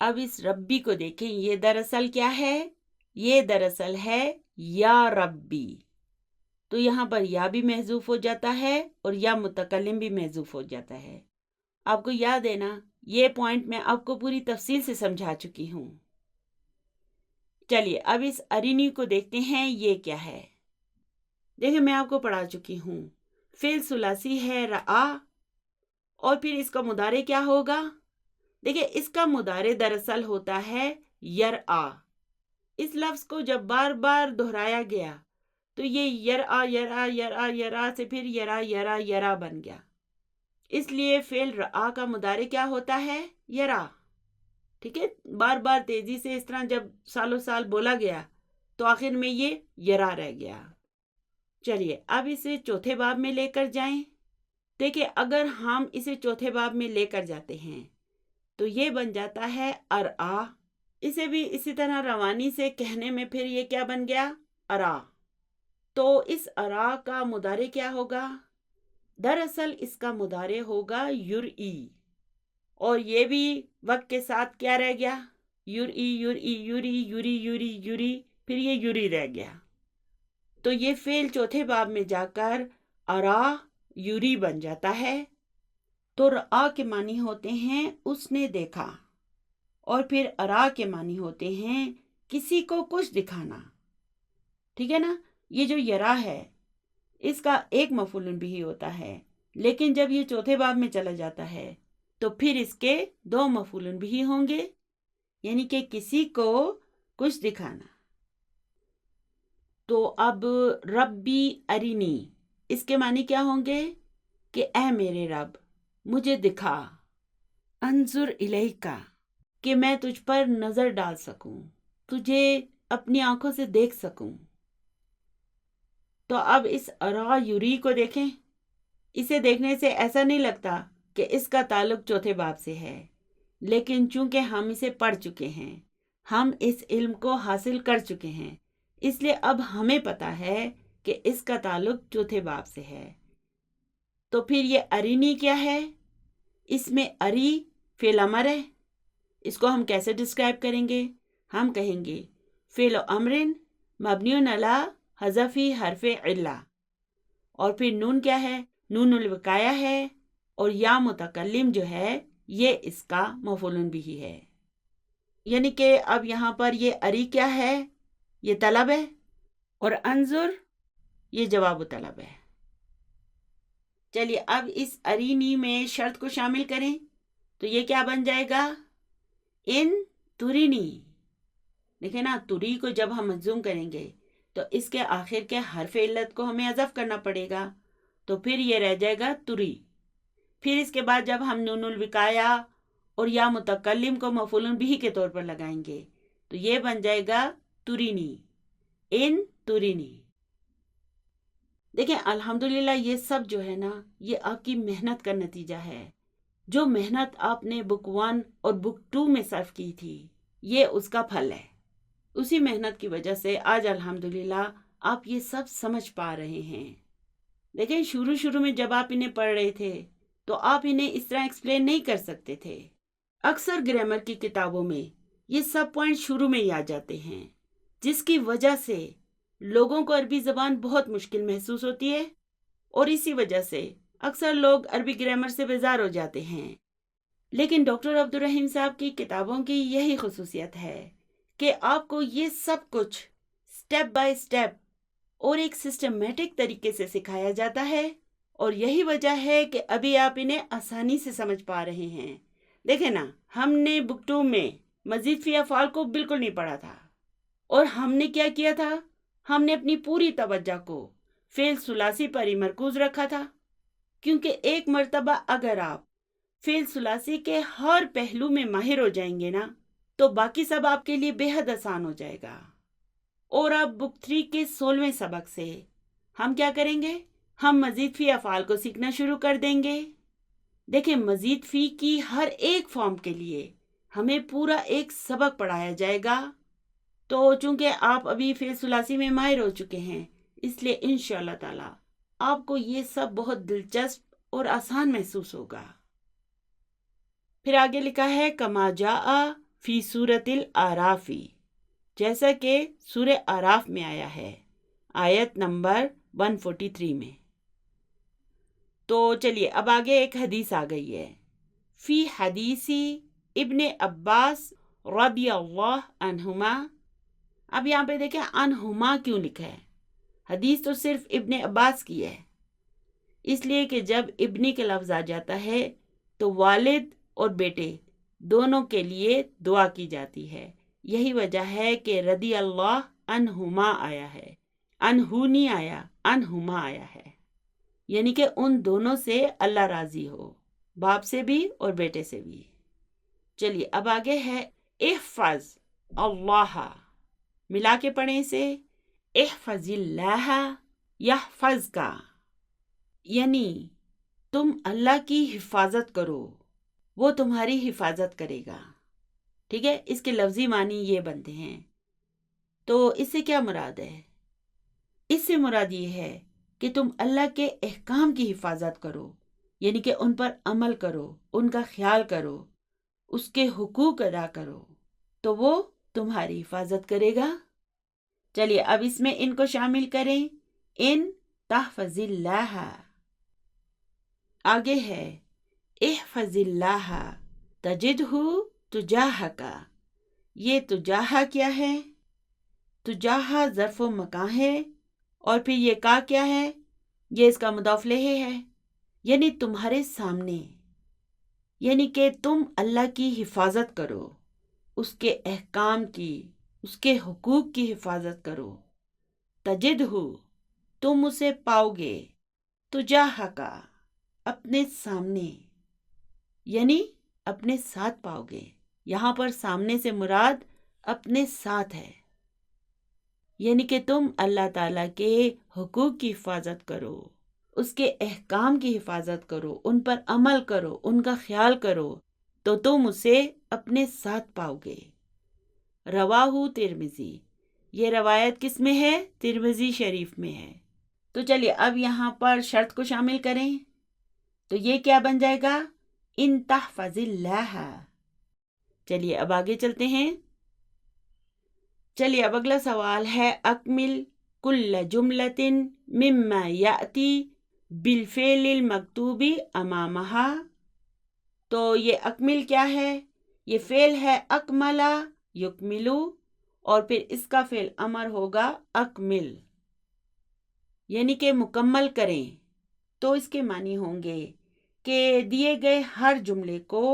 اب اس ربی کو دیکھیں، یہ دراصل کیا ہے؟ یہ دراصل ہے یا ربی. تو یہاں پر یا بھی محذوف ہو جاتا ہے اور یا متکلم بھی محذوف ہو جاتا ہے. آپ کو یاد ہے نا، یہ پوائنٹ میں آپ کو پوری تفصیل سے سمجھا چکی ہوں. چلیے اب اس ارینی کو دیکھتے ہیں یہ کیا ہے. دیکھیں میں آپ کو پڑھا چکی ہوں. فعل ثلاثی ہے رعا، اور پھر اس کا مضارع کیا ہوگا؟ دیکھیں اس کا مضارع دراصل ہوتا ہے یرعا. اس لفظ کو جب بار بار دہرایا گیا تو یہ یرعا یرعا یرعا یرعا سے پھر یرا یرا یرا بن گیا. اس لیے فعل رعا کا مضارع کیا ہوتا ہے؟ یرا. ٹھیک ہے، بار بار تیزی سے اس طرح جب سالوں سال بولا گیا تو آخر میں یہ یرا رہ گیا. چلیے اب اسے چوتھے باب میں لے کر جائیں. دیکھیں اگر ہم اسے چوتھے باب میں لے کر جاتے ہیں تو یہ بن جاتا ہے ارآ. اسے بھی اسی طرح روانی سے کہنے میں پھر یہ کیا بن گیا؟ ارا. تو اس ارا کا مضارع کیا ہوگا؟ دراصل اس کا مضارع ہوگا یرئی، اور یہ بھی وقت کے ساتھ کیا رہ گیا؟ یرئی یرئی یری یری یری یری، پھر یہ یری رہ گیا. تو یہ فعل چوتھے باب میں جا کر ارا یری بن جاتا ہے. تو رآ کے معنی ہوتے ہیں اس نے دیکھا، اور پھر ارا کے معنی ہوتے ہیں کسی کو کچھ دکھانا. ٹھیک ہے نا؟ یہ جو یرا ہے اس کا ایک مفعول بھی ہوتا ہے، لیکن جب یہ چوتھے باب میں چلا جاتا ہے تو پھر اس کے دو مفعول بھی ہوں گے، یعنی کہ کسی کو کچھ دکھانا. تو اب ربی ارینی، اس کے معنی کیا ہوں گے؟ کہ اے میرے رب مجھے دکھا. انظر الیکا، کہ میں تجھ پر نظر ڈال سکوں، تجھے اپنی آنکھوں سے دیکھ سکوں. تو اب اس ارا یوری کو دیکھیں. اسے دیکھنے سے ایسا نہیں لگتا کہ اس کا تعلق چوتھے باب سے ہے، لیکن چونکہ ہم اسے پڑھ چکے ہیں، ہم اس علم کو حاصل کر چکے ہیں، اس لیے اب ہمیں پتا ہے کہ اس کا تعلق چوتھے باب سے ہے. تو پھر یہ ارینی کیا ہے؟ اس میں اری فعل امر ہے. اس کو ہم کیسے ڈسکرائب کریں گے؟ ہم کہیں گے فعل امر مبنی علی حذف حرف علہ، اور پھر نون کیا ہے؟ نون الوقایہ ہے، اور یا متکلم جو ہے یہ اس کا مفعول بھی ہے. یعنی کہ اب یہاں پر یہ اری کیا ہے؟ یہ طلب ہے، اور انظر یہ جواب طلب ہے. چلیے اب اس ارینی میں شرط کو شامل کریں تو یہ کیا بن جائے گا؟ ان ترینی. دیکھیں نا، تری کو جب ہم مجزوم کریں گے تو اس کے آخر کے حرف علت کو ہمیں حذف کرنا پڑے گا، تو پھر یہ رہ جائے گا تری. پھر اس کے بعد جب ہم نون الوقایہ اور یا متکلم کو مفعول بھی کے طور پر لگائیں گے تو یہ بن جائے گا ترینی. ان ترینی. دیکھیں الحمدللہ یہ سب جو ہے نا یہ آپ کی محنت کا نتیجہ ہے. جو محنت آپ نے بک 1 اور بک 2 میں صرف کی تھی یہ اس کا پھل ہے. اسی محنت کی وجہ سے آج الحمدللہ آپ یہ سب سمجھ پا رہے ہیں. دیکھیں شروع میں جب آپ انہیں پڑھ رہے تھے تو آپ انہیں اس طرح ایکسپلین نہیں کر سکتے تھے. اکثر گرامر کی کتابوں میں یہ سب پوائنٹ شروع میں ہی آ جاتے ہیں، جس کی وجہ سے لوگوں کو عربی زبان بہت مشکل محسوس ہوتی ہے، اور اسی وجہ سے اکثر لوگ عربی گرامر سے بیزار ہو جاتے ہیں. لیکن ڈاکٹر عبدالرحیم صاحب کی کتابوں کی یہی خصوصیت ہے کہ آپ کو یہ سب کچھ سٹیپ بائی سٹیپ اور ایک سسٹمیٹک طریقے سے سکھایا جاتا ہے، اور یہی وجہ ہے کہ ابھی آپ انہیں آسانی سے سمجھ پا رہے ہیں. دیکھیں نا، ہم نے بک 2 میں مزید فی افعال کو بالکل نہیں پڑھا تھا، اور ہم نے کیا کیا تھا؟ ہم نے اپنی پوری توجہ کو فعل ثلاثی پر ہی مرکوز رکھا تھا، کیونکہ ایک مرتبہ اگر آپ فعل ثلاثی کے ہر پہلو میں ماہر ہو جائیں گے نا تو باقی سب آپ کے لیے بے حد آسان ہو جائے گا. اور اب بک 3 کے 16ویں سبق سے ہم کیا کریں گے؟ ہم مزید فی افعال کو سیکھنا شروع کر دیں گے. دیکھیں مزید فی کی ہر ایک فارم کے لیے ہمیں پورا ایک سبق پڑھایا جائے گا. تو چونکہ آپ ابھی فعل ثلاثی میں ماہر ہو چکے ہیں، اس لیے انشاءاللہ تعالی آپ کو یہ سب بہت دلچسپ اور آسان محسوس ہوگا. پھر آگے لکھا ہے کما جاء فی سورۃ الاعرافی، جیسا کہ سورہ اعراف میں آیا ہے آیت نمبر 143 میں۔ تو چلیے اب آگے ایک حدیث آ گئی ہے، فی حدیثی ابن عباس رضی اللہ عنہما۔ اب یہاں پہ دیکھیں عنہما کیوں لکھا ہے، حدیث تو صرف ابن عباس کی ہے، اس لیے کہ جب ابنی کا لفظ آ جاتا ہے تو والد اور بیٹے دونوں کے لیے دعا کی جاتی ہے، یہی وجہ ہے کہ رضی اللہ عنہما آیا ہے، عنہ نہیں آیا، عنہما آیا ہے، یعنی کہ ان دونوں سے اللہ راضی ہو، باپ سے بھی اور بیٹے سے بھی۔ چلیے اب آگے ہے احفظ اللہ، ملا کے پڑھیں اسے، احفظ اللہ یحفظ کا، یعنی تم اللہ کی حفاظت کرو، وہ تمہاری حفاظت کرے گا۔ ٹھیک ہے، اس کے لفظی معنی یہ بنتے ہیں۔ تو اس سے کیا مراد ہے؟ اس سے مراد یہ ہے کہ تم اللہ کے احکام کی حفاظت کرو، یعنی کہ ان پر عمل کرو، ان کا خیال کرو، اس کے حقوق ادا کرو، تو وہ تمہاری حفاظت کرے گا۔ چلیے اب اس میں ان کو شامل کریں، ان تحفظ اللہ، آگے ہے احفظ اللہ تجدہ تجاہک، یہ تجاہ کیا ہے؟ تجاہ ظرف و مکان ہے، اور پھر یہ کا کیا ہے؟ یہ اس کا مضاف الیہ ہے، یعنی تمہارے سامنے، یعنی کہ تم اللہ کی حفاظت کرو، اس کے احکام کی، اس کے حقوق کی حفاظت کرو۔ تجدہ، تم اسے پاؤ گے، تجاہک، اپنے سامنے، یعنی اپنے ساتھ پاؤ گے۔ یہاں پر سامنے سے مراد اپنے ساتھ ہے، یعنی کہ تم اللہ تعالیٰ کے حقوق کی حفاظت کرو، اس کے احکام کی حفاظت کرو، ان پر عمل کرو، ان کا خیال کرو، تو تم اسے اپنے ساتھ پاؤ گے۔ رواہ ترمذی، یہ روایت کس میں ہے؟ ترمذی شریف میں ہے۔ تو چلیے اب یہاں پر شرط کو شامل کریں، تو یہ کیا بن جائے گا؟ ان تحفظ اللہ۔ چلیے اب آگے چلتے ہیں۔ چلیے اب اگلا سوال ہے، اکمل کل جملۃ مما یاتی بالفعل المکتوب امامہا۔ تو یہ اکمل کیا ہے؟ یہ فعل ہے اکملا یکملو، اور پھر اس کا فعل امر ہوگا اکمل، یعنی کہ مکمل کریں۔ تو اس کے معنی ہوں گے کہ دیے گئے ہر جملے کو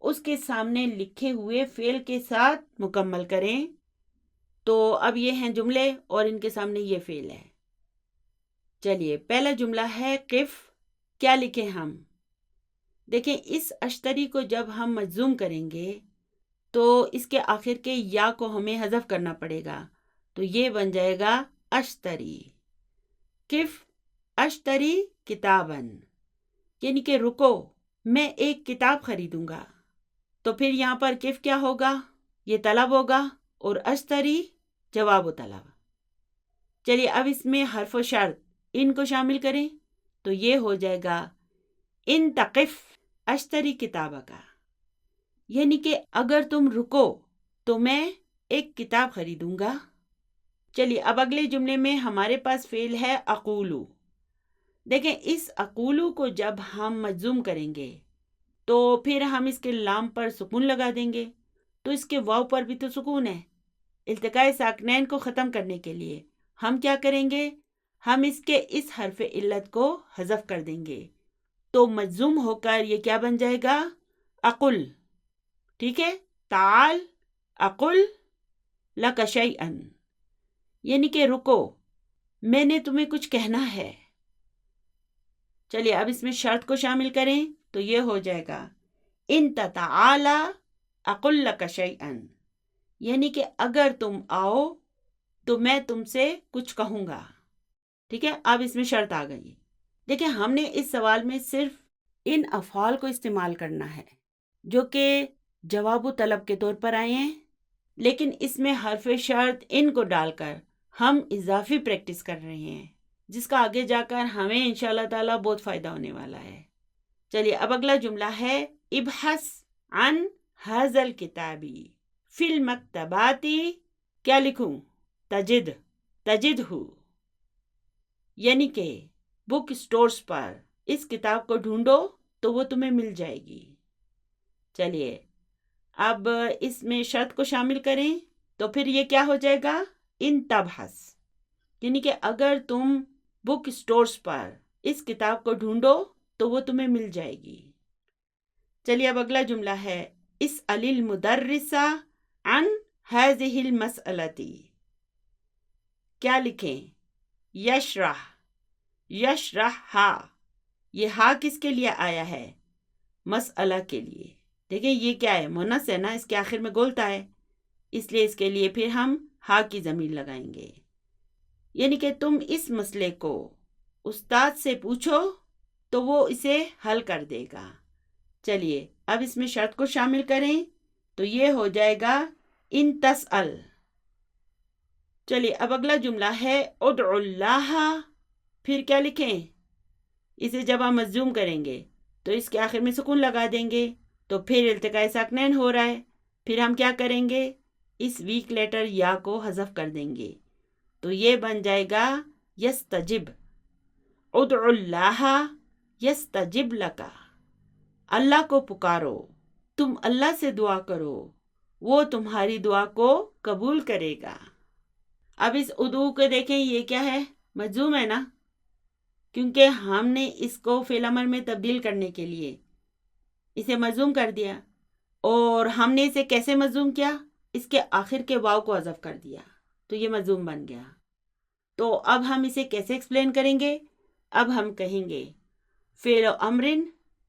اس کے سامنے لکھے ہوئے فعل کے ساتھ مکمل کریں۔ تو اب یہ ہیں جملے اور ان کے سامنے یہ فعل ہے۔ چلیے پہلا جملہ ہے قف، کیا لکھیں ہم؟ دیکھیں اس اشتری کو جب ہم مجزوم کریں گے تو اس کے آخر کے یا کو ہمیں حذف کرنا پڑے گا، تو یہ بن جائے گا اشتری۔ قف اشتری کتابن، یعنی کہ رکو، میں ایک کتاب خریدوں گا۔ تو پھر یہاں پر قف کیا ہوگا؟ یہ طلب ہوگا، اور اشتری جواب و طلب۔ چلیے اب اس میں حرف و شرط ان کو شامل کریں، تو یہ ہو جائے گا ان تقف اشتری کتابہ کا، یعنی کہ اگر تم رکو تو میں ایک کتاب خریدوں گا۔ چلیے اب اگلے جملے میں ہمارے پاس فعل ہے اقولو۔ دیکھیں اس اقولو کو جب ہم مجزوم کریں گے تو پھر ہم اس کے لام پر سکون لگا دیں گے، تو اس کے واو پر بھی تو سکون ہے۔ التقاء ساکنین کو ختم کرنے کے لیے ہم کیا کریں گے؟ ہم اس کے اس حرف علت کو حذف کر دیں گے، تو مجزوم ہو کر یہ کیا بن جائے گا؟ اقل۔ ٹھیک ہے، تعال اقل لک شیئا، یعنی کہ رکو، میں نے تمہیں کچھ کہنا ہے۔ چلیے اب اس میں شرط کو شامل کریں، تو یہ ہو جائے گا ان تتعالی اقل لک شیئا، یعنی کہ اگر تم آؤ تو میں تم سے کچھ کہوں گا۔ ٹھیک ہے، اب اس میں شرط آ گئی۔ دیکھیں ہم نے اس سوال میں صرف ان افعال کو استعمال کرنا ہے جو کہ جواب و طلب کے طور پر آئے ہیں، لیکن اس میں حرف شرط ان کو ڈال کر ہم اضافی پریکٹس کر رہے ہیں، جس کا آگے جا کر ہمیں انشاءاللہ تعالیٰ بہت فائدہ ہونے والا ہے۔ چلیے اب اگلا جملہ ہے ابحث عن ھذا الکتابی، فی المکتباتی، کیا لکھوں؟ تجد، تجد ہو، یعنی کہ بک سٹورز پر اس کتاب کو ڈھونڈو تو وہ تمہیں مل جائے گی۔ چلیے اب اس میں شرط کو شامل کریں تو پھر یہ کیا ہو جائے گا؟ ان تبحث، یعنی کہ اگر تم بک سٹورز پر اس کتاب کو ڈھونڈو تو وہ تمہیں مل جائے گی۔ چلیے اب اگلا جملہ ہے اسأل المدرس عن هذه المسألة، کیا لکھیں؟ یشرح، یشرح ہا، یہ ہا کس کے لیے آیا ہے؟ مسئلہ کے لیے۔ دیکھیں یہ کیا ہے؟ مونس ہے نا، اس کے آخر میں گولتا ہے، اس لیے اس کے لیے پھر ہم ہا کی ضمیر لگائیں گے، یعنی کہ تم اس مسئلے کو استاد سے پوچھو تو وہ اسے حل کر دے گا۔ چلیے اب اس میں شرط کو شامل کریں تو یہ ہو جائے گا ان تسأل۔ چلیے اب اگلا جملہ ہے ادع اللہ، پھر کیا لکھیں؟ اسے جب ہم مجزوم کریں گے تو اس کے آخر میں سکون لگا دیں گے، تو پھر التقاء ساکنین ہو رہا ہے، پھر ہم کیا کریں گے؟ اس ویک لیٹر یا کو حذف کر دیں گے، تو یہ بن جائے گا یستجب، ادع اللہ یستجب لکا، اللہ کو پکارو، تم اللہ سے دعا کرو، وہ تمہاری دعا کو قبول کرے گا۔ اب اس ادعو کو دیکھیں، یہ کیا ہے؟ مجزوم ہے نا، کیونکہ ہم نے اس کو فعل امر میں تبدیل کرنے کے لیے اسے مجزوم کر دیا، اور ہم نے اسے کیسے مجزوم کیا؟ اس کے آخر کے واو کو حذف کر دیا، تو یہ مجزوم بن گیا۔ تو اب ہم اسے کیسے ایکسپلین کریں گے؟ اب ہم کہیں گے فعل امر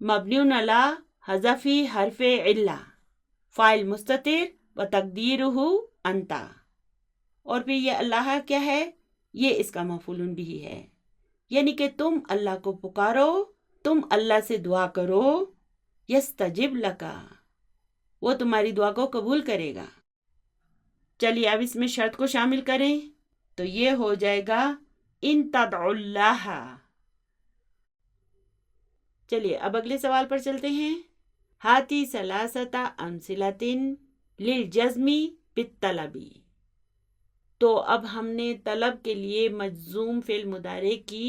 مبنی علی حذف حرف علہ، فاعل مستتر و تقدیرہ انت، اور پھر یہ اللہ کیا ہے؟ یہ اس کا مفعول بھی ہے، یعنی کہ تم اللہ کو پکارو، تم اللہ سے دعا کرو، یستجب لکا، وہ تمہاری دعا کو قبول کرے گا۔ چلیے اب اس میں شرط کو شامل کریں تو یہ ہو جائے گا ان تدعوا اللہ۔ چلیے اب اگلے سوال پر چلتے ہیں۔ ہاتی ثلاثۃ امثلۃ للجزم بالطلب، تو اب ہم نے طلب کے لیے مجزوم فعل مضارع کی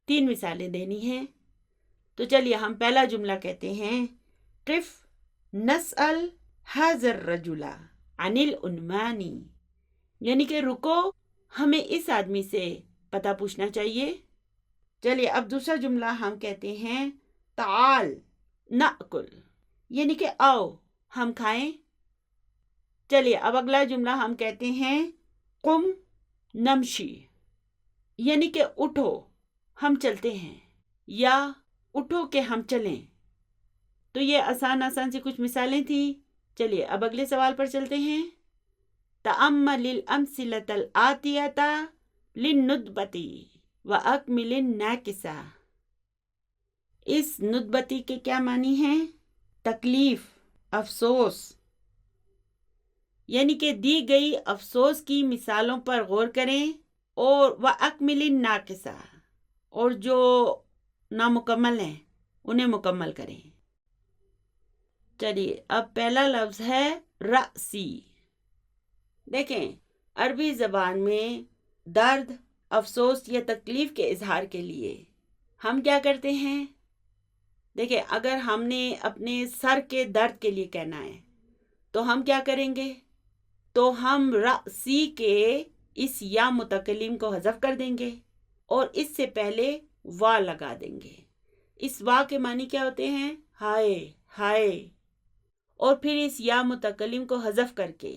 3 مثالیں دینی ہیں، تو چلیے ہم پہلا جملہ کہتے ہیں قف نسأل هذا الرجل عن العنوان، یعنی کہ رکو، ہمیں اس آدمی سے پتہ پوچھنا چاہیے۔ چلیے اب دوسرا جملہ ہم کہتے ہیں تعال نأکل، یعنی کہ آؤ ہم کھائیں۔ چلیے اب اگلا جملہ ہم کہتے ہیں قم نمشی، یعنی کہ اٹھو ہم چلتے ہیں، یا اٹھو کہ ہم چلیں۔ تو یہ آسان سی کچھ مثالیں تھیں۔ چلیے اب اگلے سوال پر چلتے ہیں۔ تأمل الامثلة الآتیة للندبۃ واکمل الناقصہ، اس ندبتی کے کیا معنی ہیں؟ تکلیف، افسوس، یعنی کہ دی گئی افسوس کی مثالوں پر غور کریں، اور واکمل الناقصہ، اور جو نامکمل ہیں انہیں مکمل کریں۔ چلیے اب پہلا لفظ ہے رأسی۔ دیکھیں عربی زبان میں درد، افسوس یا تکلیف کے اظہار کے لیے ہم کیا کرتے ہیں؟ دیکھیں اگر ہم نے اپنے سر کے درد کے لیے کہنا ہے تو ہم کیا کریں گے؟ تو ہم رأسی کے اس یا متکلم کو حذف کر دیں گے اور اس سے پہلے وا لگا دیں گے۔ اس وا کے معنی کیا ہوتے ہیں؟ ہائے ہائے، اور پھر اس یا متکلم کو حذف کر کے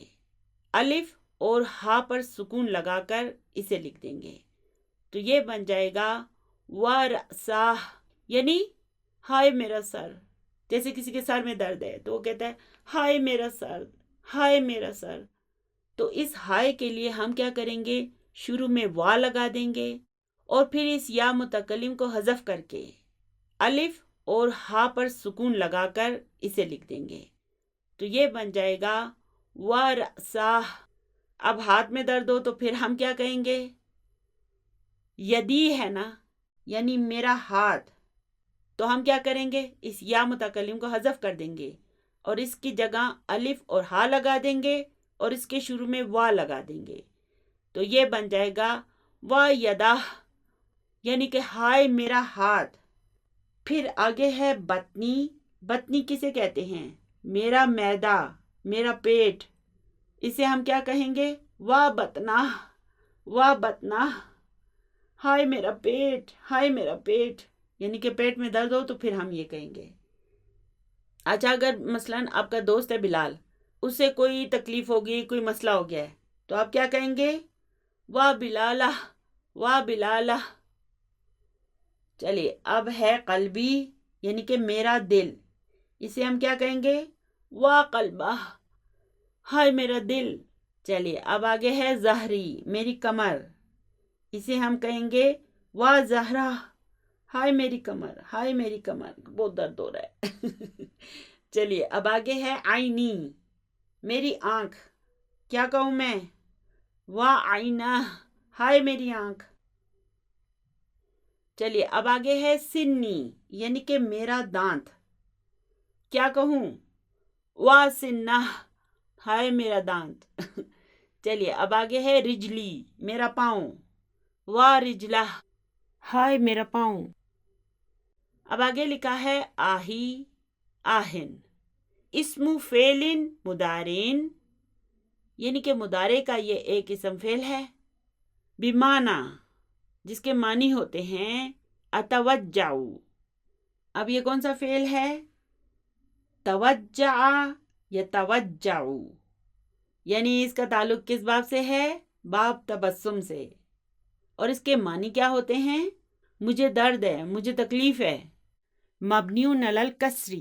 الف اور ہا پر سکون لگا کر اسے لکھ دیں گے، تو یہ بن جائے گا ورأساہ، یعنی ہائے میرا سر۔ جیسے کسی کے سر میں درد ہے تو وہ کہتا ہے ہائے میرا سر، ہائے میرا سر، تو اس ہائے کے لیے ہم کیا کریں گے؟ شروع میں وا لگا دیں گے اور پھر اس یا متکلم کو حذف کر کے الف اور ہا پر سکون لگا کر اسے لکھ دیں گے، تو یہ بن جائے گا ورأساہ۔ اب ہاتھ میں درد ہو تو پھر ہم کیا کہیں گے؟ یدی ہے نا، یعنی میرا ہاتھ، تو ہم کیا کریں گے؟ اس یا متکلم کو حذف کر دیں گے اور اس کی جگہ الف اور ہا لگا دیں گے اور اس کے شروع میں وا لگا دیں گے، تو یہ بن جائے گا وا یدہ، یعنی کہ ہائے میرا ہاتھ۔ پھر آگے ہے بطنی۔ بطنی کسے کہتے ہیں؟ میرا معدہ، میرا پیٹ۔ اسے ہم کیا کہیں گے؟ وا بطنہ، وا بطنہ، ہائے میرا پیٹ، ہائے میرا پیٹ، یعنی کہ پیٹ میں درد ہو تو پھر ہم یہ کہیں گے۔ اچھا، اگر مثلاً آپ کا دوست ہے بلال، اس سے کوئی تکلیف ہوگی، کوئی مسئلہ ہو گیا ہے، تو آپ کیا کہیں گے؟ واہ بلالہ، واہ بلالہ۔ چلیے اب ہے قلبی، یعنی کہ میرا دل۔ اسے ہم کیا کہیں گے؟ واہ قلبہ، ہائے میرا دل۔ چلیے اب آگے ہے ظہری، میری کمر۔ اسے ہم کہیں گے واہ زہرا، ہائے میری کمر، ہائے میری کمر، بہت درد ہو رہا ہے۔ چلیے اب آگے ہے عینی، میری آنکھ۔ کیا کہوں میں؟ واہ عینہ، ہائے میری آنکھ۔ چلیے اب آگے ہے سنی، یعنی کہ میرا دانت۔ کیا کہوں؟ واہ سنہ، ہائے میرا دانت۔ چلیے اب آگے ہے رجلی، میرا پاؤں۔ واہ رجلہ، ہائے میرا پاؤں۔ اب آگے لکھا ہے آہی، آہن۔ اسم فعل مضارع، یعنی کہ مضارع کا یہ ایک اسم فعل ہے، بمعنی، جس کے معنی ہوتے ہیں اتوجع۔ اب یہ کون سا فعل ہے؟ توجع یتوجع، یعنی اس کا تعلق کس باب سے ہے؟ باب تبسم سے۔ اور اس کے معنی کیا ہوتے ہیں؟ مجھے درد ہے، مجھے تکلیف ہے۔ مبنی علی الکسر،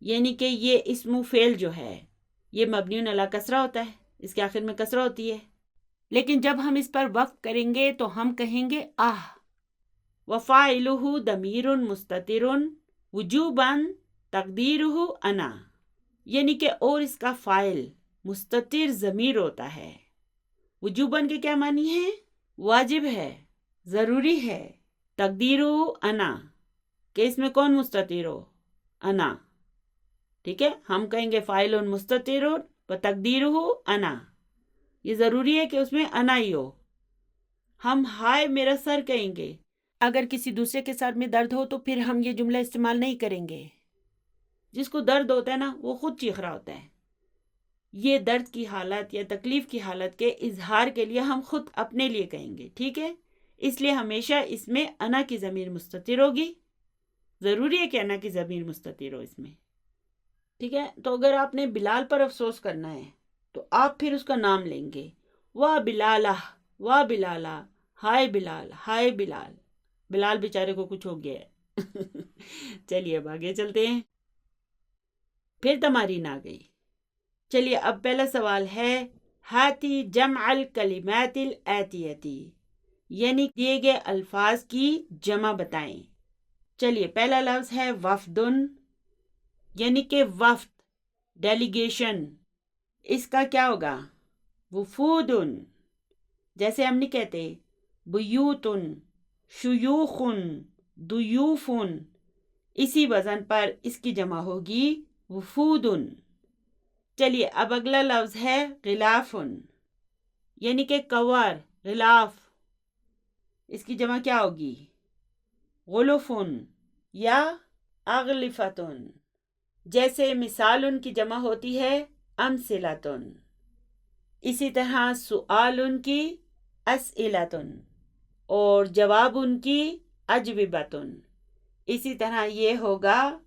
یعنی کہ یہ اسم فعل جو ہے یہ مبنی علی کسرہ ہوتا ہے، اس کے آخر میں کسرہ ہوتی ہے، لیکن جب ہم اس پر وقف کریں گے تو ہم کہیں گے آہ۔ وفاعلہ ضمیر مستتر وجوباً تقدیرہ انا، یعنی کہ اور اس کا فاعل مستتر ضمیر ہوتا ہے۔ وجوباً کے کیا معنی ہے؟ واجب ہے، ضروری ہے۔ تقدیرہ انا، کہ اس میں کون مستتر ہو؟ انا۔ ٹھیک ہے، ہم کہیں گے فاعل مستتر و تقدیرہ انا، یہ ضروری ہے کہ اس میں انا ہی ہو۔ ہم ہائے میرا سر کہیں گے، اگر کسی دوسرے کے سر میں درد ہو تو پھر ہم یہ جملہ استعمال نہیں کریں گے۔ جس کو درد ہوتا ہے نا وہ خود چیخ رہا ہوتا ہے۔ یہ درد کی حالت یا تکلیف کی حالت کے اظہار کے لیے ہم خود اپنے لیے کہیں گے، ٹھیک ہے؟ اس لیے ہمیشہ اس میں انا کی ضمیر مستتر ہوگی، ضروری ہے کہ انا کی ضمیر مستتر ہو اس میں، ٹھیک ہے؟ تو اگر آپ نے بلال پر افسوس کرنا ہے تو آپ پھر اس کا نام لیں گے، واہ بلالہ، واہ بلالہ، ہائے بلال، ہائے بلال۔ بلال بیچارے کو کچھ ہو گیا ہے۔ چلیے اب آگے چلتے ہیں، پھر تمارین آ گئی۔ چلیے اب پہلا سوال ہے ہاتی جمع الکلمات الاتیتی، یعنی دیے گئے الفاظ کی جمع بتائیں۔ چلیے پہلا لفظ ہے وفدن، یعنی کہ وفد، ڈیلیگیشن۔ اس کا کیا ہوگا؟ وفودن، جیسے ہم نہیں کہتے بیوتن، شیوخن، ضیوفن، اسی وزن پر اس کی جمع ہوگی وفودن۔ چلیے اب اگلا لفظ ہے غلافن، یعنی کہ کور، غلاف۔ اس کی جمع کیا ہوگی؟ غلفن یا اغلفتن۔ جیسے مثال ان کی جمع ہوتی ہے امثلتن، اسی طرح سؤال ان کی اسئلتن، اور جواب ان کی اجوبتن، اسی طرح یہ ہوگا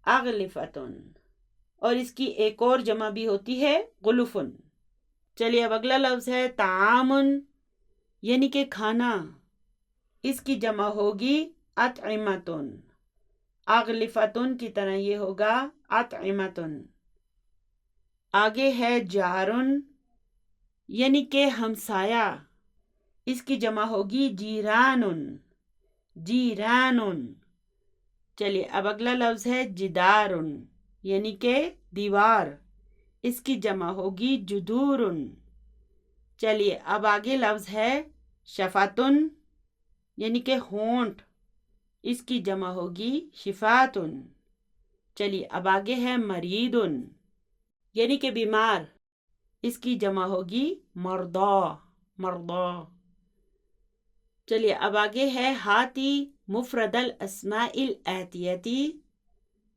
اغلفتن، اور اس کی ایک اور جمع بھی ہوتی ہے غلفن۔ چلیے اب اگلا لفظ ہے طعامن، یعنی کہ کھانا۔ اس کی جمع ہوگی اطعمتن، اغلفتن کی طرح یہ ہوگا اطعمتن۔ آگے ہے جارن، یعنی کہ ہمسایہ۔ اس کی جمع ہوگی جیرانن، جیرانن۔ چلیے اب اگلا لفظ ہے جدارن، یعنی کہ دیوار۔ اس کی جمع ہوگی جدورن۔ چلیے اب آگے لفظ ہے شفتن، یعنی کہ ہونٹ۔ اس کی جمع ہوگی شفاتن۔ چلیے اب آگے ہے مریدن، یعنی کہ بیمار۔ اس کی جمع ہوگی مرضا، مرضا۔ چلیے اب آگے ہے ہاتی مفرد الاسماء الآتیتی،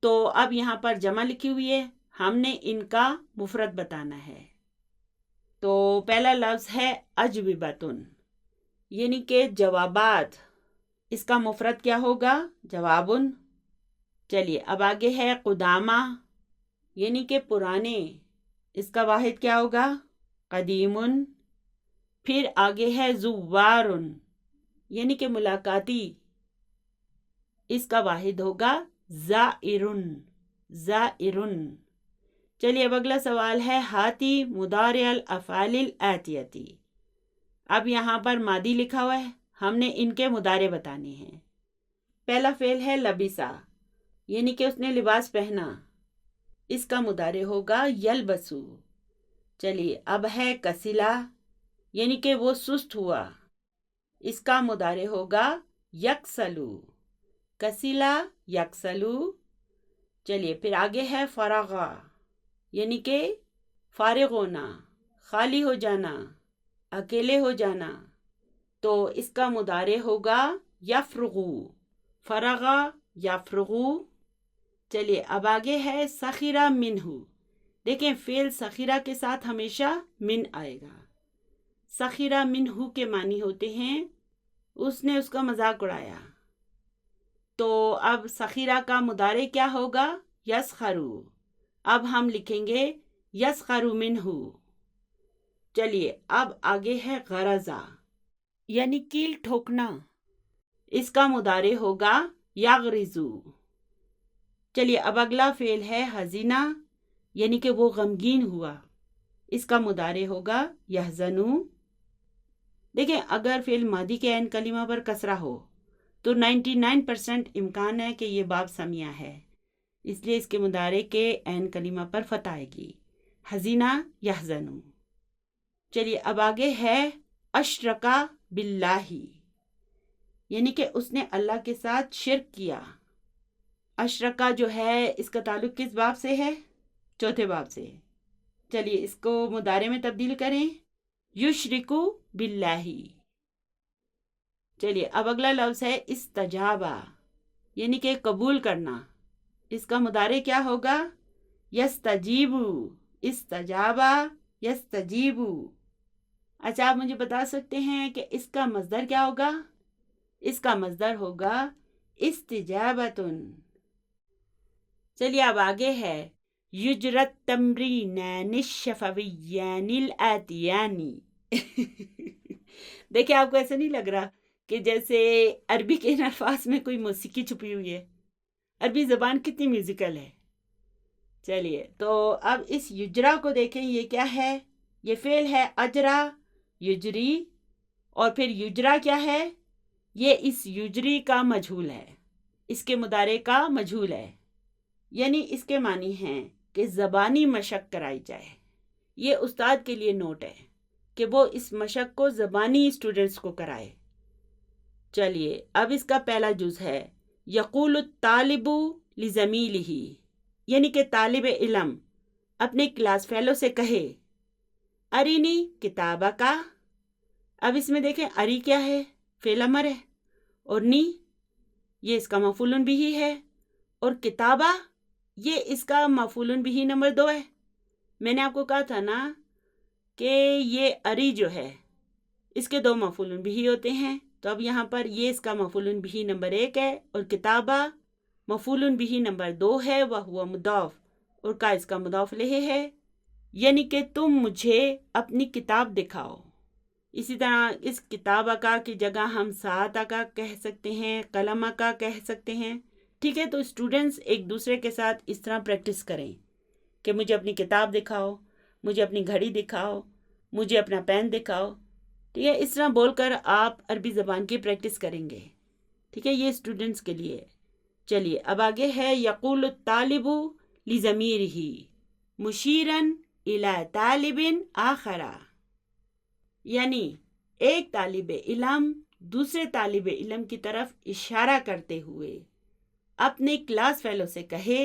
تو اب یہاں پر جمع لکھی ہوئی ہے، ہم نے ان کا مفرد بتانا ہے۔ تو پہلا لفظ ہے اجوبتن، یعنی کہ جوابات، اس کا مفرد کیا ہوگا؟ جوابن۔ چلیے اب آگے ہے قدامہ، یعنی کہ پرانے، اس کا واحد کیا ہوگا؟ قدیمن۔ پھر آگے ہے زوارن، یعنی کہ ملاقاتی، اس کا واحد ہوگا زائرن، زائرن۔ چلیے اب اگلا سوال ہے ہاتی مضارع الافعال الآتیتی، اب یہاں پر ماضی لکھا ہوا ہے، ہم نے ان کے مضارع بتانے ہیں۔ پہلا فعل ہے لبسا، یعنی کہ اس نے لباس پہنا، اس کا مضارع ہوگا یلبسو۔ چلیے اب ہے کسلا، یعنی کہ وہ سست ہوا، اس کا مضارع ہوگا یکسلو، کسلا یکسلو۔ چلیے پھر آگے ہے فراغا، یعنی کہ فارغ ہونا، خالی ہو جانا، اکیلے ہو جانا، تو اس کا مضارع ہوگا یفرغو، فرغا یفرغو۔ چلیے اب آگے ہے سخرہ منہ، دیکھیں فعل سخرہ کے ساتھ ہمیشہ من آئے گا۔ سخرہ منہ کے معنی ہوتے ہیں اس نے اس کا مذاق اڑایا، تو اب سخرہ کا مضارع کیا ہوگا؟ یسخرو، اب ہم لکھیں گے یسخر منہ۔ چلیے اب آگے ہے غرضا، یعنی کیل ٹھوکنا، اس کا مضارع ہوگا یغرزو۔ چلیے اب اگلا فعل ہے حزینہ، یعنی کہ وہ غمگین ہوا، اس کا مضارع ہوگا یحزنو۔ دیکھیں اگر فعل ماضی کے عین کلمہ پر کسرہ ہو تو 99% امکان ہے کہ یہ باب سمیہ ہے، اس لیے اس کے مضارع کے عین کلمہ پر فتح آئے گی، حزینہ یحزنو۔ چلیے اب آگے ہے اشرکا باللہ، یعنی کہ اس نے اللہ کے ساتھ شرک کیا۔ اشرکا جو ہے اس کا تعلق کس باب سے ہے؟ چوتھے باب سے۔ چلیے اس کو مضارع میں تبدیل کریں، یشرکو باللہ۔ چلیے اب اگلا لفظ ہے استجابہ، یعنی کہ قبول کرنا، اس کا مضارع کیا ہوگا؟ یستجیبو، استجابہ یستجیبو۔ اچھا آپ مجھے بتا سکتے ہیں کہ اس کا مصدر کیا ہوگا؟ اس کا مصدر ہوگا استجابتن۔ چلیے اب آگے ہے یجرت تمرینان الشفویان الآتیانی۔ دیکھیں آپ کو ایسا نہیں لگ رہا کہ جیسے عربی کے ان الفاظ میں کوئی موسیقی چھپی ہوئی ہے؟ عربی زبان کتنی میوزیکل ہے۔ چلیے تو اب اس یجرا کو دیکھیں، یہ کیا ہے؟ یہ فعل ہے اجرا یجری، اور پھر یجرا کیا ہے؟ یہ اس یجری کا مجہول ہے، اس کے مضارع کا مجہول ہے، یعنی اس کے معنی ہیں کہ زبانی مشق کرائی جائے۔ یہ استاد کے لیے نوٹ ہے کہ وہ اس مشق کو زبانی اسٹوڈنٹس کو کرائے۔ چلیے اب اس کا پہلا جز ہے یقول الطالب لزمیلہ، یعنی کہ طالب علم اپنے کلاس فیلو سے کہے ارینی کتابہ کا۔ اب اس میں دیکھیں اری کیا ہے؟ فعل امر ہے، اور نی یہ اس کا مفعول بھی ہے، اور کتابہ یہ اس کا مفعول بھی نمبر 2 ہے۔ میں نے آپ کو کہا تھا نا کہ یہ اری جو ہے اس کے 2 مفعول بھی ہوتے ہیں، تو اب یہاں پر یہ اس کا مفعول بھی نمبر 1 ہے، اور کتابہ مفعول بھی نمبر 2 ہے، وہو مضاف، اور کا اس کا مضاف الیہ ہے، یعنی کہ تم مجھے اپنی کتاب دکھاؤ۔ اسی طرح اس کتابہ کا کی جگہ ہم ساعتہ کا کہہ سکتے ہیں، قلمہ کا کہہ سکتے ہیں، ٹھیک ہے؟ تو اسٹوڈنٹس ایک دوسرے کے ساتھ اس طرح پریکٹس کریں کہ مجھے اپنی کتاب دکھاؤ، مجھے اپنی گھڑی دکھاؤ، مجھے اپنا پین دکھاؤ، ٹھیک ہے؟ اس طرح بول کر آپ عربی زبان کی پریکٹس کریں گے، ٹھیک ہے؟ یہ اسٹوڈنٹس کے لیے۔ چلیے اب آگے ہے یقول الطالب لضمیرہ مشیرا الی طالب آخر، یعنی ایک طالب علم دوسرے طالب علم کی طرف اشارہ کرتے ہوئے اپنے کلاس فیلو سے کہے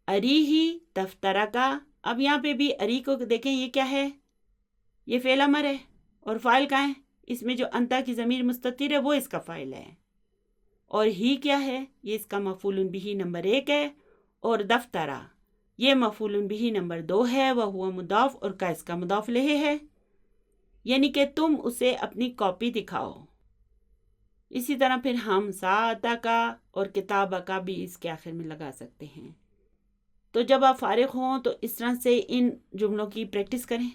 اریہی دفترہ کا اب یہاں پہ بھی اری کو دیکھیں، یہ کیا ہے؟ یہ فعل امر ہے، اور فاعل کہاں ہے؟ اس میں جو انتا کی ضمیر مستتر ہے وہ اس کا فاعل ہے، اور ہی کیا ہے؟ یہ اس کا مفعول بہ نمبر 1 ہے، اور دفترا یہ مفعول بہ نمبر 2 ہے، وہو مضاف، اور کا اس کا مضاف الیہ ہے، یعنی کہ تم اسے اپنی کاپی دکھاؤ۔ اسی طرح پھر ہم ساعتہ کا اور کتابہ کا بھی اس کے آخر میں لگا سکتے ہیں۔ تو جب آپ فارغ ہوں تو اس طرح سے ان جملوں کی پریکٹس کریں۔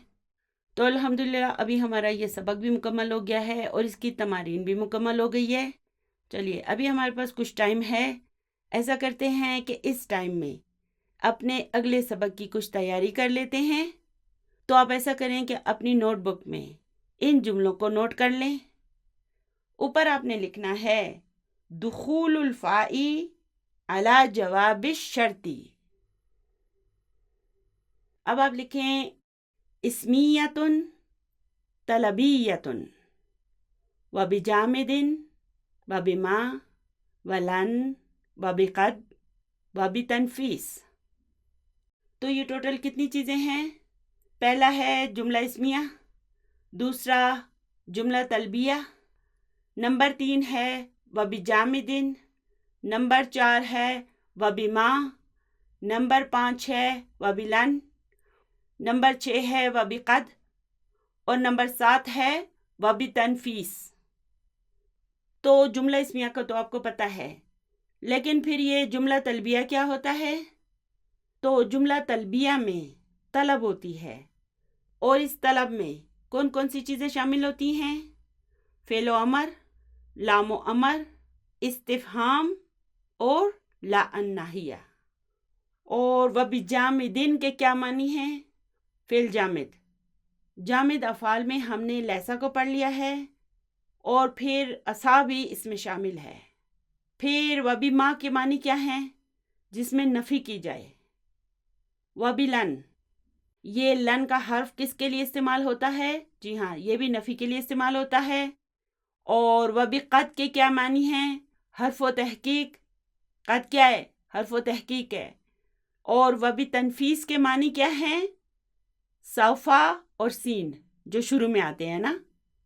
تو الحمدللہ ابھی ہمارا یہ سبق بھی مکمل ہو گیا ہے اور اس کی تمارین بھی مکمل ہو گئی ہے۔ چلیے ابھی ہمارے پاس کچھ ٹائم ہے، ایسا کرتے ہیں کہ اس ٹائم میں اپنے اگلے سبق کی کچھ تیاری کر لیتے ہیں۔ تو آپ ایسا کریں کہ اپنی نوٹ بک میں ان جملوں کو نوٹ کر لیں۔ اوپر آپ نے لکھنا ہے دخول الفائی علی جواب الشرطی۔ اب آپ لکھیں اسمیت طلبیت وبجامد وبما ولن وبقد وبتنفیس۔ تو یہ ٹوٹل کتنی چیزیں ہیں؟ پہلا ہے جملہ اسمیہ، دوسرا جملہ طلبیہ، نمبر 3 ہے وبجامد، نمبر 4 ہے وبما، نمبر 5 ہے وبلن، نمبر 6 ہے وبقد، اور نمبر 7 ہے وبتنفیس۔ تو جملہ اسمیہ کا تو آپ کو پتہ ہے، لیکن پھر یہ جملہ طلبیہ کیا ہوتا ہے؟ تو جملہ طلبیہ میں طلب ہوتی ہے، اور اس طلب میں کون کون سی چیزیں شامل ہوتی ہیں؟ فعل و امر، لام و امر، استفہام اور لا الناہیہ۔ اور وبجامدن کے کیا معنی ہیں؟ فعل جامد، جامد افعال میں ہم نے لیسا کو پڑھ لیا ہے، اور پھر عصا بھی اس میں شامل ہے۔ پھر وبما کے معنی کیا ہیں؟ جس میں نفی کی جائے۔ وبلن، یہ لن کا حرف کس کے لیے استعمال ہوتا ہے؟ جی ہاں، یہ بھی نفی کے لیے استعمال ہوتا ہے۔ اور وبقد کے کیا معنی ہیں؟ حرف و تحقیق، قد کیا ہے؟ حرف و تحقیق ہے۔ اور وبتنفیس کے معنی کیا ہیں؟ سوفا اور سین جو شروع میں آتے ہیں نا،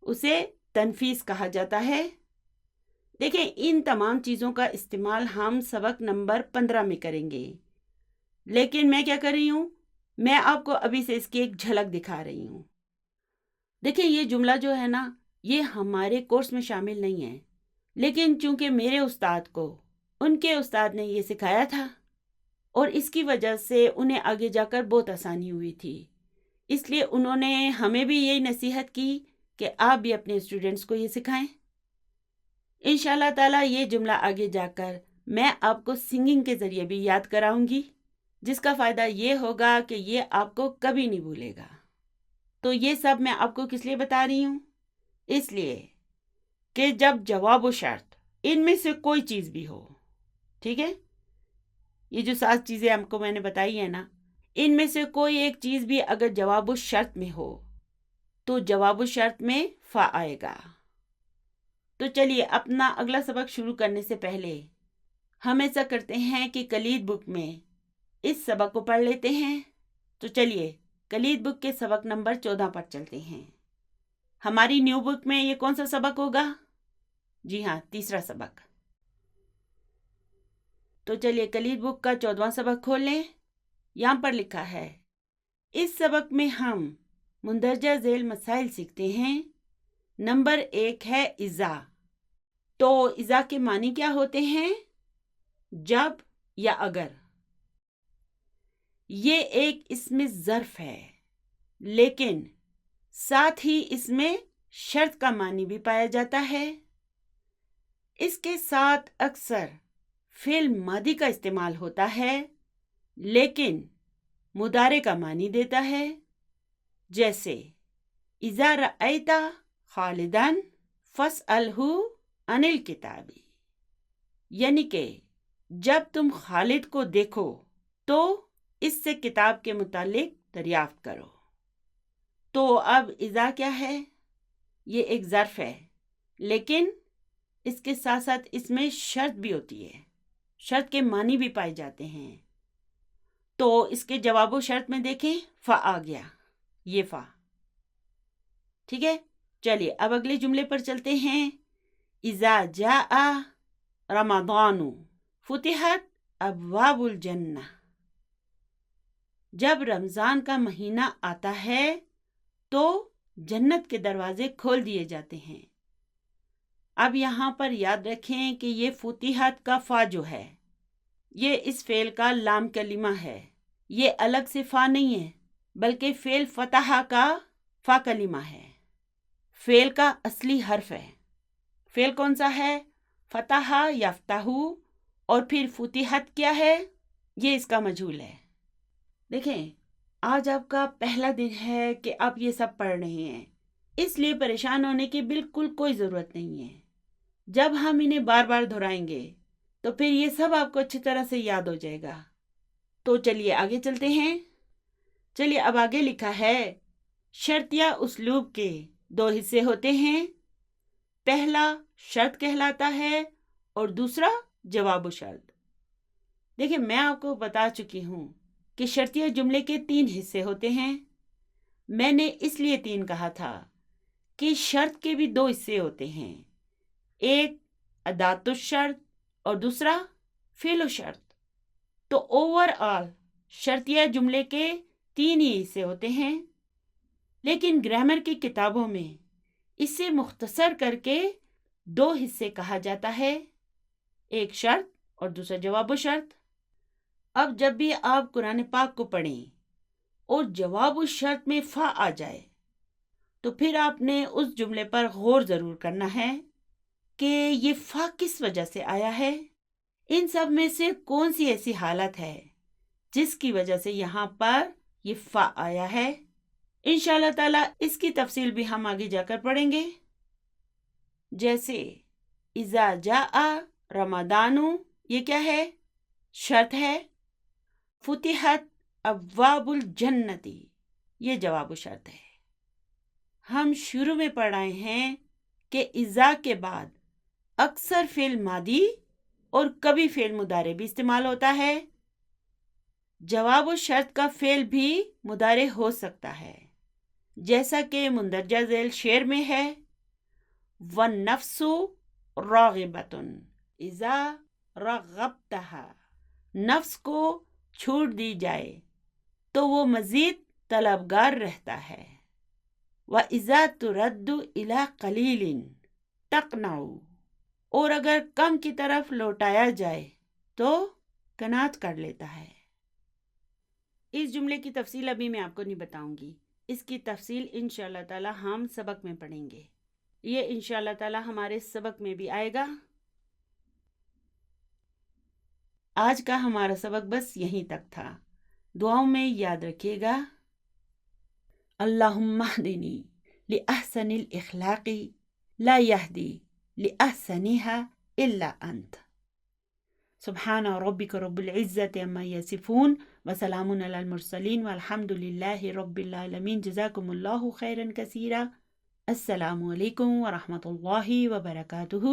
اسے تنفیس کہا جاتا ہے۔ دیکھیں ان تمام چیزوں کا استعمال ہم سبق نمبر 15 میں کریں گے، لیکن میں کیا کر رہی ہوں؟ میں آپ کو ابھی سے اس کی ایک جھلک دکھا رہی ہوں۔ دیکھیں یہ جملہ جو ہے نا، یہ ہمارے کورس میں شامل نہیں ہے، لیکن چونکہ میرے استاد کو ان کے استاد نے یہ سکھایا تھا، اور اس کی وجہ سے انہیں آگے جا کر بہت آسانی ہوئی تھی، اس لیے انہوں نے ہمیں بھی یہی نصیحت کی کہ آپ بھی اپنے اسٹوڈنٹس کو یہ سکھائیں۔ انشاءاللہ تعالیٰ یہ جملہ آگے جا کر میں آپ کو سنگنگ کے ذریعے بھی یاد کراؤں گی، جس کا فائدہ یہ ہوگا کہ یہ آپ کو کبھی نہیں بھولے گا۔ تو یہ سب میں آپ کو کس لیے بتا رہی ہوں؟ اس لیے کہ جب جواب و شرط ان میں سے کوئی چیز بھی ہو، ٹھیک ہے، یہ جو 7 چیزیں آپ کو میں نے بتائی ہیں نا، ان میں سے کوئی ایک چیز بھی اگر جواب و شرط میں ہو تو جواب و شرط میں فا آئے گا۔ تو چلیے اپنا اگلا سبق شروع کرنے سے پہلے ہم ایسا کرتے ہیں کہ کلید بک میں اس سبق کو پڑھ لیتے ہیں۔ تو چلیے کلید بک کے سبق نمبر 14 پر چلتے ہیں۔ ہماری نیو بک میں یہ کون سا سبق ہوگا؟ جی ہاں، تیسرا سبق۔ تو چلیے کلید بک کا 14واں سبق کھول لیں۔ یہاں پر لکھا ہے اس سبق میں ہم مندرجہ ذیل مسائل سیکھتے ہیں۔ نمبر 1 ہے اذا۔ تو اذا کے معنی کیا ہوتے ہیں؟ جب یا اگر۔ یہ ایک اسم ظرف ہے، لیکن ساتھ ہی اس میں شرط کا معنی بھی پایا جاتا ہے۔ اس کے ساتھ اکثر فعل ماضی کا استعمال ہوتا ہے، لیکن مضارع کا معنی دیتا ہے، جیسے اذا رأیت خالداً فاسألہ عن الکتاب، یعنی کہ جب تم خالد کو دیکھو تو اس سے کتاب کے متعلق دریافت کرو۔ تو اب اذا کیا ہے؟ یہ ایک ظرف ہے، لیکن اس کے ساتھ ساتھ اس میں شرط بھی ہوتی ہے، شرط کے معنی بھی پائے جاتے ہیں۔ تو اس کے جواب و شرط میں دیکھیں فا آ گیا، یہ فا. ٹھیک ہے، چلیے اب اگلے جملے پر چلتے ہیں. اذا جاء رمضان فتحت ابواب الجنہ. جب رمضان کا مہینہ آتا ہے تو جنت کے دروازے کھول دیے جاتے ہیں. اب یہاں پر یاد رکھیں کہ یہ فتحت کا فا جو ہے یہ اس فعل کا لام کلمہ ہے، یہ الگ سے فا نہیں ہے بلکہ فعل فتح کا فا کلمہ ہے، فعل کا اصلی حرف ہے. فعل کون سا ہے؟ فتح یفتح، اور پھر فتحت کیا ہے؟ یہ اس کا مجہول ہے. دیکھیں آج آپ کا پہلا دن ہے کہ آپ یہ سب پڑھ رہے ہیں، اس لیے پریشان ہونے کی بالکل کوئی ضرورت نہیں ہے. جب ہم انہیں بار بار دہرائیں گے تو پھر یہ سب آپ کو اچھی طرح سے یاد ہو جائے گا. تو چلیے آگے چلتے ہیں. چلیے اب آگے لکھا ہے شرطیہ اسلوب کے 2 حصے ہوتے ہیں، پہلا شرط کہلاتا ہے اور دوسرا جواب و شرط. دیکھیں میں آپ کو بتا چکی ہوں کہ شرطیہ جملے کے 3 حصے ہوتے ہیں. میں نے اس لیے 3 کہا تھا کہ شرط کے بھی 2 حصے ہوتے ہیں، ایک ادات الشرط اور دوسرا فعل و شرط. تو اوور آل شرطیہ جملے کے 3 ہی حصے ہوتے ہیں، لیکن گرامر کی کتابوں میں اسے مختصر کر کے 2 حصے کہا جاتا ہے، ایک شرط اور دوسرا جواب و شرط. اب جب بھی آپ قرآن پاک کو پڑھیں اور جواب و شرط میں فا آ جائے تو پھر آپ نے اس جملے پر غور ضرور کرنا ہے کہ یہ فا کس وجہ سے آیا ہے، ان سب میں سے کون سی ایسی حالت ہے جس کی وجہ سے یہاں پر یہ فا آیا ہے. انشاءاللہ تعالی اس کی تفصیل بھی ہم آگے جا کر پڑھیں گے. جیسے اذا جاء رمضان، یہ کیا ہے؟ شرط ہے. فتحت ابواب الجنتی، یہ جواب و شرط ہے. ہم شروع میں پڑھ رہے ہیں کہ اذا کے بعد اکثر فعل ماضی اور کبھی فعل مضارع بھی استعمال ہوتا ہے. جواب و شرط کا فعل بھی مضارع ہو سکتا ہے، جیسا کہ مندرجہ ذیل شعر میں ہے وَالنَّفْسُ رَاغِبَةٌ اذا رغبتها. نفس کو چھوٹ دی جائے تو وہ مزید طلبگار رہتا ہے. وَإِذَا تُرَدُّ إِلَىٰ قَلِيلٍ تَقْنَعُ، اور اگر کم کی طرف لوٹایا جائے تو قناعت کر لیتا ہے. اس جملے کی تفصیل ابھی میں آپ کو نہیں بتاؤں گی، اس کی تفصیل انشاءاللہ تعالی ہم سبق میں پڑھیں گے. یہ انشاءاللہ تعالی ہمارے سبق میں بھی آئے گا. آج کا ہمارا سبق بس یہیں تک تھا. دعاؤں میں یاد رکھیے گا. اللہم اہدنی لأحسن الاخلاق لا یہدی لأحسنها الا انت. سبحان ربک رب العزت عما یصفون وسلام علی المرسلین والحمد للہ رب العالمین. جزاکم اللہ خیرا کثیرا. السلام علیکم ورحمۃ اللہ وبرکاتہ.